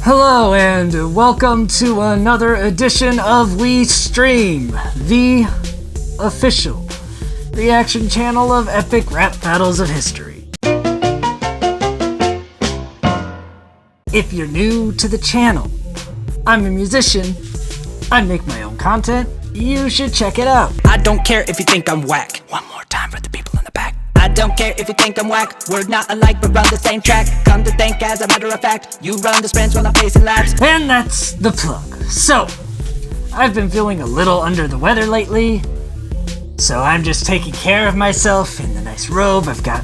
Hello and welcome to another edition of We Stream, the official reaction channel of epic rap battles of history. If you're new to the channel, I'm a musician, I make my own content, you should check it out. I don't care if you think I'm whack. One more time for the people in the back. I don't care if you think I'm whack. We're not alike but run the same track. Come to think, as a matter of fact, you run the sprints while I'm pacing laps. And that's the plug. So, I've been feeling a little under the weather lately, so I'm just taking care of myself in the nice robe. I've got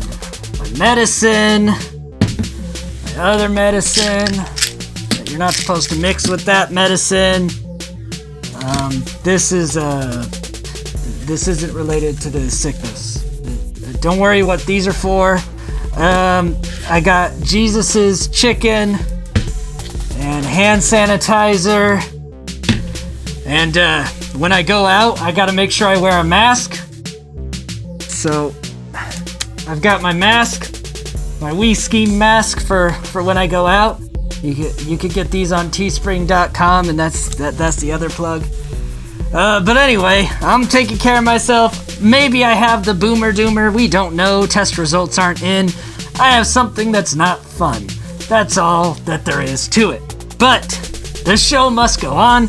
my medicine, my other medicine that you're not supposed to mix with that medicine. This isn't related to the sickness. Don't worry what these are for. I got Jesus's chicken and hand sanitizer. And when I go out, I gotta make sure I wear a mask. So I've got my mask, my wee Skeem mask for when I go out. You could get these on teespring.com, and that's the other plug. But anyway, I'm taking care of myself. Maybe I have the boomer doomer, we don't know, test results aren't in. I have something that's not fun. That's all that there is to it. But the show must go on.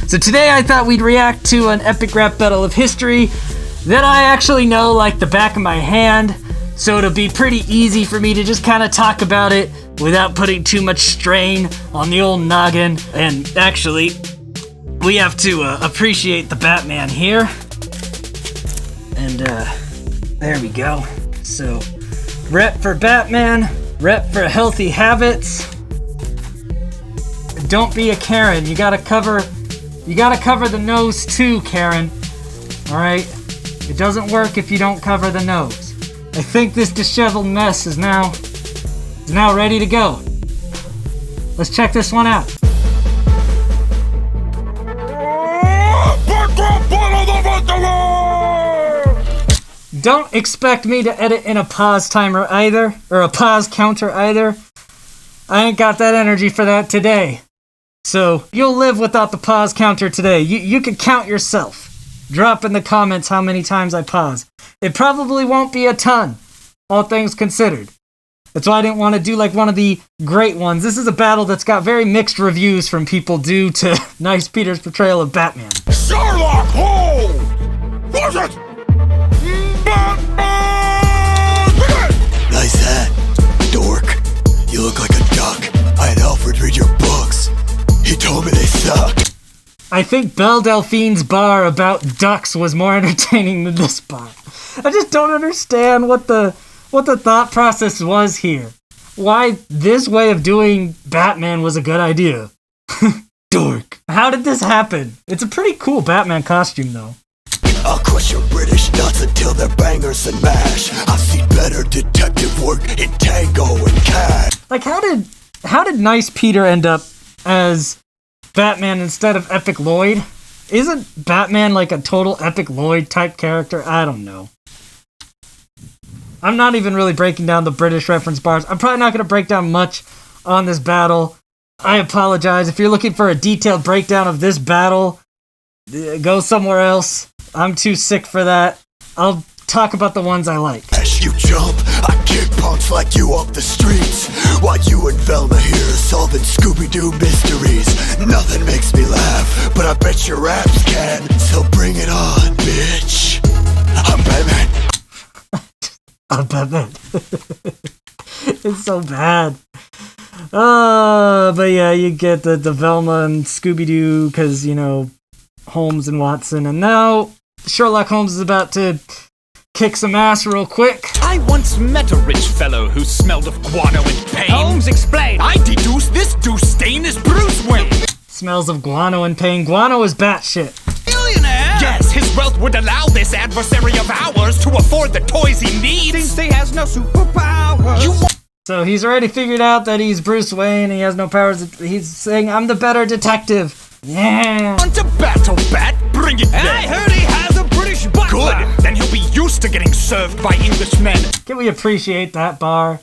So today I thought we'd react to an epic rap battle of history that I actually know like the back of my hand. So it'll be pretty easy for me to just kind of talk about it without putting too much strain on the old noggin. And actually, we have to appreciate the Batman here. And there we go. So, rep for Batman, rep for healthy habits. Don't be a Karen. You gotta cover the nose too, Karen. Alright? It doesn't work if you don't cover the nose. I think this disheveled mess is now ready to go. Let's check this one out. Don't expect me to edit in a pause timer either, or a pause counter either. I ain't got that energy for that today. So, you'll live without the pause counter today. You can count yourself. Drop in the comments how many times I pause. It probably won't be a ton, all things considered. That's why I didn't want to do like one of the great ones. This is a battle that's got very mixed reviews from people due to Nice Peter's portrayal of Batman. Sherlock Holmes! Who's it? Nice hat, dork. You look like a duck. I had Alfred read your books. He told me they suck. I think Belle Delphine's bar about ducks was more entertaining than this bar. I just don't understand what the thought process was here. Why this way of doing Batman was a good idea. Dork. How did this happen? It's a pretty cool Batman costume though. I'll crush your British nuts until they're bangers and mash. I've seen better detective work in Tango and Cat. Like how did Nice Peter end up as Batman instead of Epic Lloyd? Isn't Batman like a total Epic Lloyd type character? I don't know. I'm not even really breaking down the British reference bars. I'm probably not going to break down much on this battle. I apologize. If you're looking for a detailed breakdown of this battle, go somewhere else. I'm too sick for that. I'll talk about the ones I like. As you jump, I kick punks like you off the streets. While you and Velma here solving Scooby-Doo mysteries. Nothing makes me laugh, but I bet your raps can. So bring it on, bitch. I'm Batman. I'm Batman. It's so bad. But yeah, you get the Velma and Scooby-Doo because, you know, Holmes and Watson. And now Sherlock Holmes is about to kick some ass real quick. I once met a rich fellow who smelled of guano and pain. Holmes, explain! I deduce this douche stain is Bruce Wayne. Smells of guano and pain. Guano is batshit. Billionaire! Yes, his wealth would allow this adversary of ours to afford the toys he needs. Since he has no superpowers. So he's already figured out that he's Bruce Wayne. He has no powers. He's saying, I'm the better detective. Yeah. Want to battle, Bat? Bring it then. I heard he has a British butler. Good. Then he'll be used to getting served by Englishmen. Can we appreciate that bar?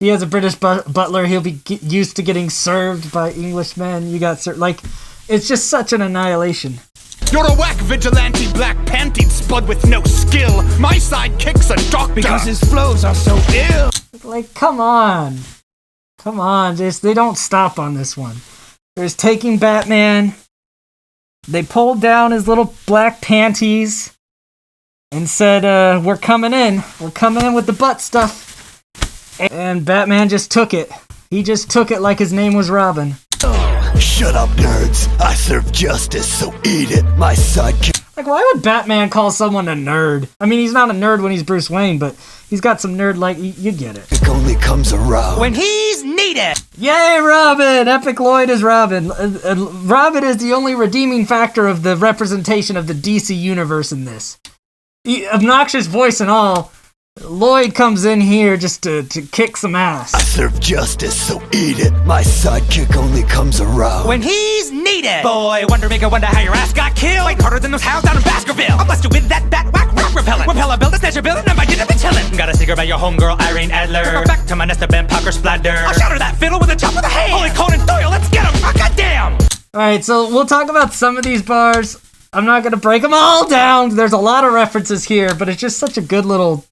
He has a British butler. He'll be used to getting served by Englishmen. You got like, it's just such an annihilation. You're a whack vigilante black pantied spud with no skill. My sidekick's a doctor because his flows are so ill. Like, come on. They don't stop on this one. There's taking Batman. They pulled down his little black panties and said, we're coming in. We're coming in with the butt stuff. And Batman just took it. He just took it like his name was Robin. Shut up, nerds. I serve justice, so eat it, my sidekick. Like, why would Batman call someone a nerd? I mean, he's not a nerd when he's Bruce Wayne, but he's got some nerd, like, you get it. It only comes around when he's needed. Yay, Robin! Epic Lloyd is Robin. Robin is the only redeeming factor of the representation of the DC universe in this. Obnoxious voice and all, Lloyd comes in here just to kick some ass. I serve justice, so eat it. My sidekick only comes around when he's needed. Boy, wonder how your ass got killed. Fight harder than those hounds down in Baskerville. I'll blast you with that bat whack rock repellent. Repel a build, a snatch a building, and I didn't be chillin'. Got a secret about your homegirl Irene Adler. Go back to my nest of Ben Parker splatter. I'll shatter that fiddle with a chop of the hand. Holy Conan Doyle, let's get him! Oh, goddamn! Alright, so we'll talk about some of these bars. I'm not gonna break them all down. There's a lot of references here, but it's just such a good little...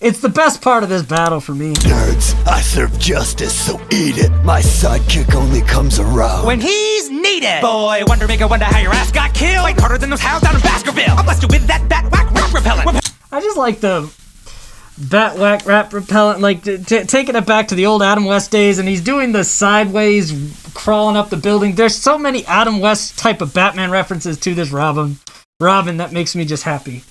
It's the best part of this battle for me. Nerds, I serve justice, so eat it. My sidekick only comes around when he's needed. Boy, wonder how your ass got killed. Fight harder than those hounds down in Baskerville. I'll blast you with that bat whack rock repellent. I just like the bat whack rap repellent, like taking it back to the old Adam West days, and he's doing the sideways crawling up the building. There's so many Adam West type of Batman references to this Robin that makes me just happy.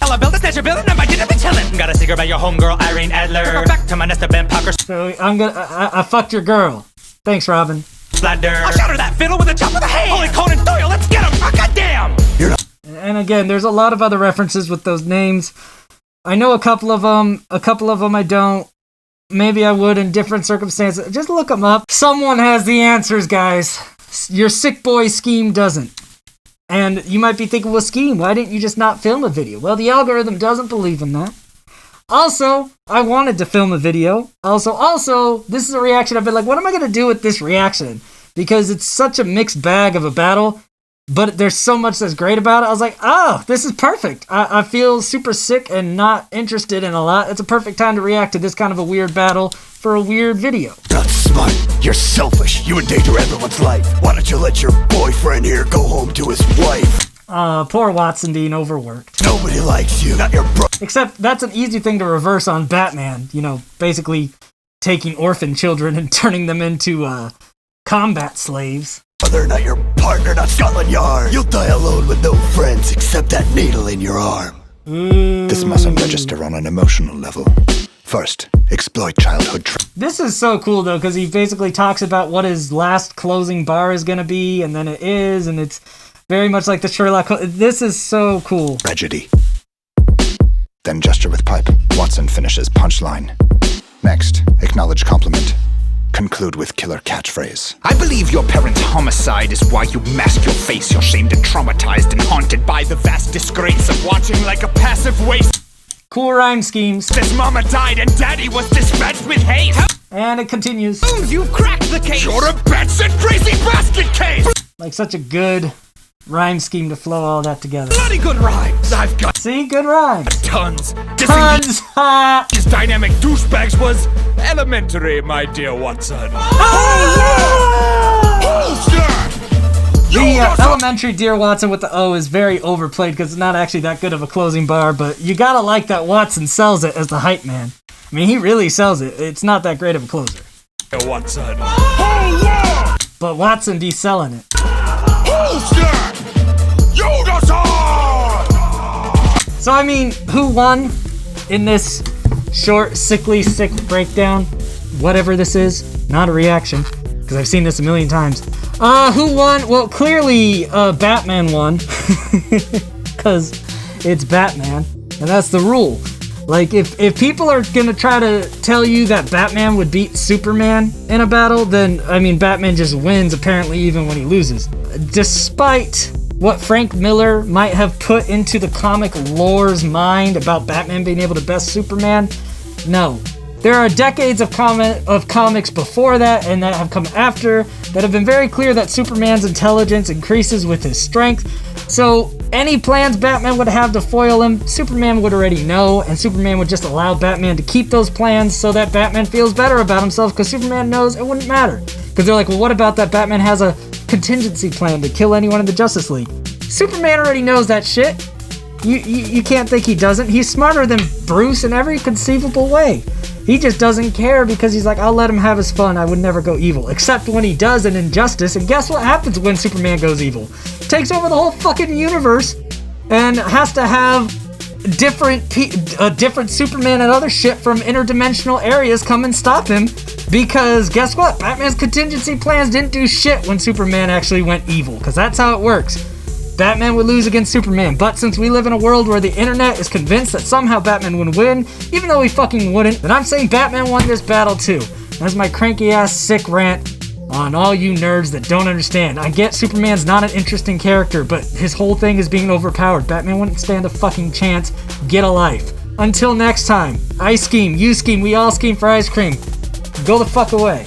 I'll build a snatch a building, and I didn't be chillin'. Got a secret about your homegirl Irene Adler. Go back to my nest of Ben Parker. So I fucked your girl. Thanks, Robin. Splatter. I'll shatter that fiddle with a chop of the hand. Holy Conan Doyle, let's get him! Oh, goddamn! And again, there's a lot of other references with those names. I know a couple of them. A couple of them I don't. Maybe I would in different circumstances. Just look them up. Someone has the answers, guys. Your sick boy Skeem doesn't. And you might be thinking, well, Skeem, why didn't you just not film a video? Well, the algorithm doesn't believe in that. Also, I wanted to film a video. Also, this is a reaction. I've been like, what am I going to do with this reaction? Because it's such a mixed bag of a battle, but there's so much that's great about it. I was like, oh, this is perfect. I feel super sick and not interested in a lot. It's a perfect time to react to this kind of a weird battle for a weird video. Not smart. You're selfish. You endanger everyone's life. Why don't you let your boyfriend here go home to his wife? Poor Watson being overworked. Nobody likes you, not your bro. Except that's an easy thing to reverse on Batman. You know, basically taking orphan children and turning them into combat slaves. They're not your partner, not Scotland Yard. You'll die alone with no friends except that needle in your arm. This mustn't register on an emotional level. First, exploit childhood This is so cool, though, because he basically talks about what his last closing bar is going to be, and then it is, and it's very much like the Sherlock Holmes. This is so cool. Tragedy. Then gesture with pipe. Watson finishes punchline. Next, acknowledge compliment. Conclude with killer catchphrase. I believe your parents' homicide is why you mask your face. You're shamed and traumatized and haunted by the vast disgrace of watching like a passive waste. Cool rhyme schemes. This mama died and daddy was dispatched with hate. And it continues. Holmes, you've cracked the case. You're a Benson crazy basket case. Like such a good rhyme scheme to flow all that together. Bloody good rhymes. I've got See, good rhymes. tons. Tons. Ha! These dynamic douchebags was elementary, my dear Watson. The elementary Dear Watson with the O is very overplayed because it's not actually that good of a closing bar, but you gotta like that Watson sells it as the hype man. I mean, he really sells it. It's not that great of a closer. Watson. But Watson be selling it. So, I mean, who won in this short, sickly, sick breakdown? Whatever this is. Not a reaction, because I've seen this a million times. Who won? Well, clearly, Batman won. Because it's Batman, and that's the rule. Like, if people are gonna try to tell you that Batman would beat Superman in a battle, then, I mean, Batman just wins, apparently, even when he loses. Despite what Frank Miller might have put into the comic lore's mind about Batman being able to best Superman, no. There are decades of comics before that and that have come after that have been very clear that Superman's intelligence increases with his strength. So any plans Batman would have to foil him, Superman would already know, and Superman would just allow Batman to keep those plans so that Batman feels better about himself because Superman knows it wouldn't matter. Because they're like, well, what about that Batman has a contingency plan to kill anyone in the Justice League? Superman already knows that shit. You can't think he doesn't. He's smarter than Bruce in every conceivable way. He just doesn't care because he's like, I'll let him have his fun. I would never go evil. Except when he does an injustice. And guess what happens when Superman goes evil? Takes over the whole fucking universe and has to have different Superman and other shit from interdimensional areas come and stop him. Because guess what? Batman's contingency plans didn't do shit when Superman actually went evil. Because that's how it works. Batman would lose against Superman, but since we live in a world where the internet is convinced that somehow Batman would win, even though he fucking wouldn't, then I'm saying Batman won this battle too. That's my cranky ass sick rant on all you nerds that don't understand. I get Superman's not an interesting character, but his whole thing is being overpowered. Batman wouldn't stand a fucking chance. Get a life. Until next time, I scheme, you scheme, we all scheme for ice cream. Go the fuck away.